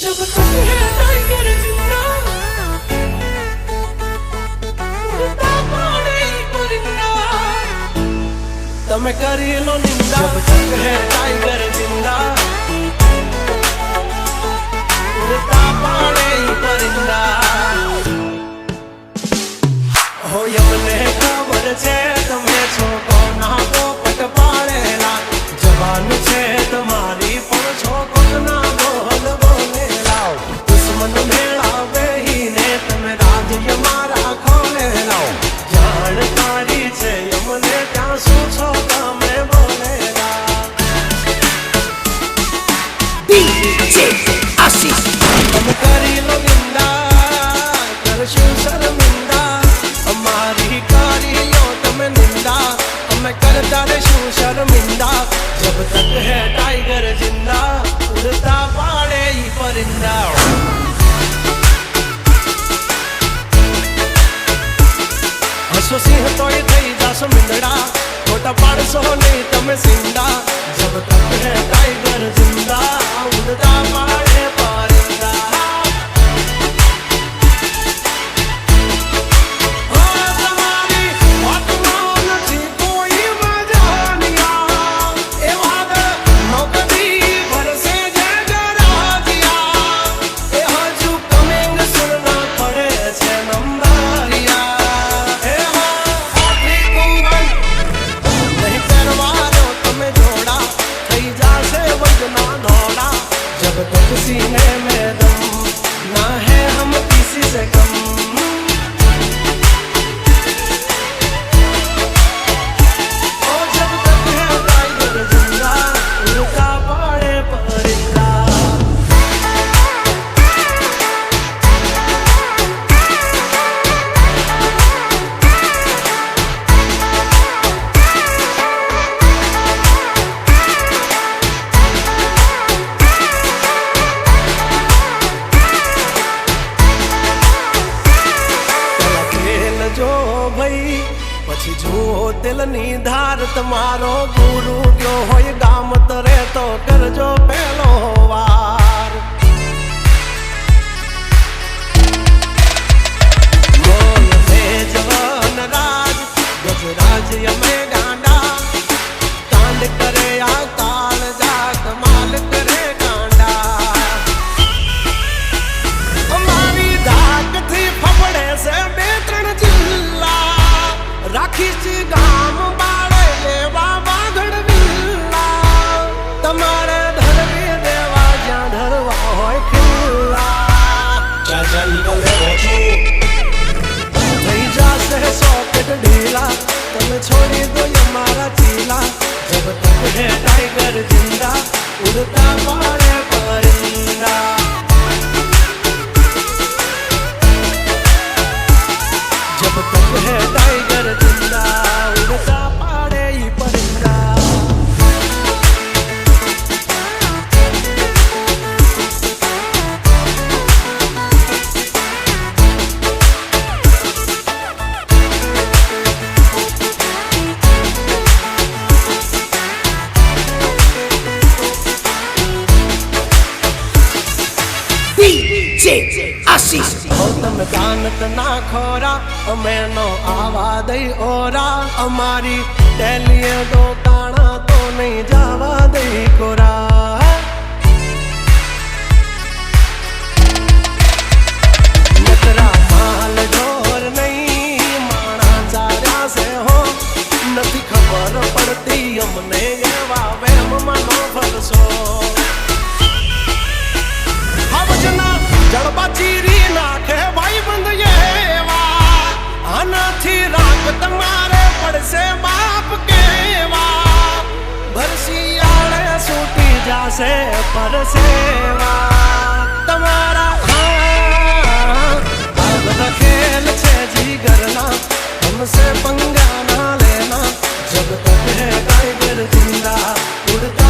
जब तक है टाइगर जिंदा उड़ता पाड़े परिंदा तमे करी लो निंदा जब तक है टाइगर जिंदा उड़ता पाड़े परिंदा हो यमने खबर छे तमे छो कोना पोपट पाड़ेला जवान छे तुम्हारी पण छो कोना बोल बोलेला दुश्मन मेला बेहीने तमे राज्य मारा खोलेला जानकारी छे यमने क्या सो छो तमे बोलेला DJ आशीष तमे करी लो निंदा करशु शर्मिंदा हमारी कारी लो तमे निंदा हमें करता रेशु शर्मिंदा जब तक है टाइगर जिंदा उड़ता पाड़े ही परिंदा हसो सिंह तो ये थई जासो मिंदड़ा छोटा पाड़सो नहीं तमे सिंदा जब तक है टाइगर जिंदा उड़ता पाड़े परिंदा जब तक सीने में दम ना है हम किसी से कम ओ जब तक है टाइगर जिंदा उड़ता पाड़े परिंदा जो भाई પછી જુઓ દિલની ધાર તમારો ગુરુ ગયો હોય ગામ તરે તો કરજો પહેલો વાર બોલ રે જવાન રાજ ગજરાજ અમે ગાંડા કાંડ કરે આ કાળ જા કમાલ કરે ગાંડા અમારી ધાકથી ફફડે છે બે ત્રણ રાખીશ ગામ બાળે લેવા વાઘડ વિલ્લા તમારે ધરવી દેવા જ્યાં ધરવા હોય ખિલ્લા થઈ જાશે સોકેટ ઢીલા તમે છોડી દો અમારા ચીલા જબ તક હે ટાઈગર જિંદા ઉડતા પાડે પરિંદા जब तक है टाइगर जिंदा उड़ता पाड़े ही परिंदा DJ आशीष તમે દાનત ના ખોરા અમે નો આવા દઈ ઓરા અમારી ટેલીએ દોકાણા તો નહીં જવા દઈ કોરા નકરા માલ ઢોર નહીં માણા ચાર્યા છે હો નથી ખબર પડતી અમને એવા વેમમાં નો ફરશો હવજના જડબા ચીરી નાખે ભાઈ બંધ એવા આનાથી રાગ તમારે પડશે બાપ કેવા ભરસિયાળે છૂટી જાશે પરસેવા તમારા આ બધા ખેલ છે જીગરના हमसे पंगा ना लेना जब तक है टाइगर जिंदा उड़ता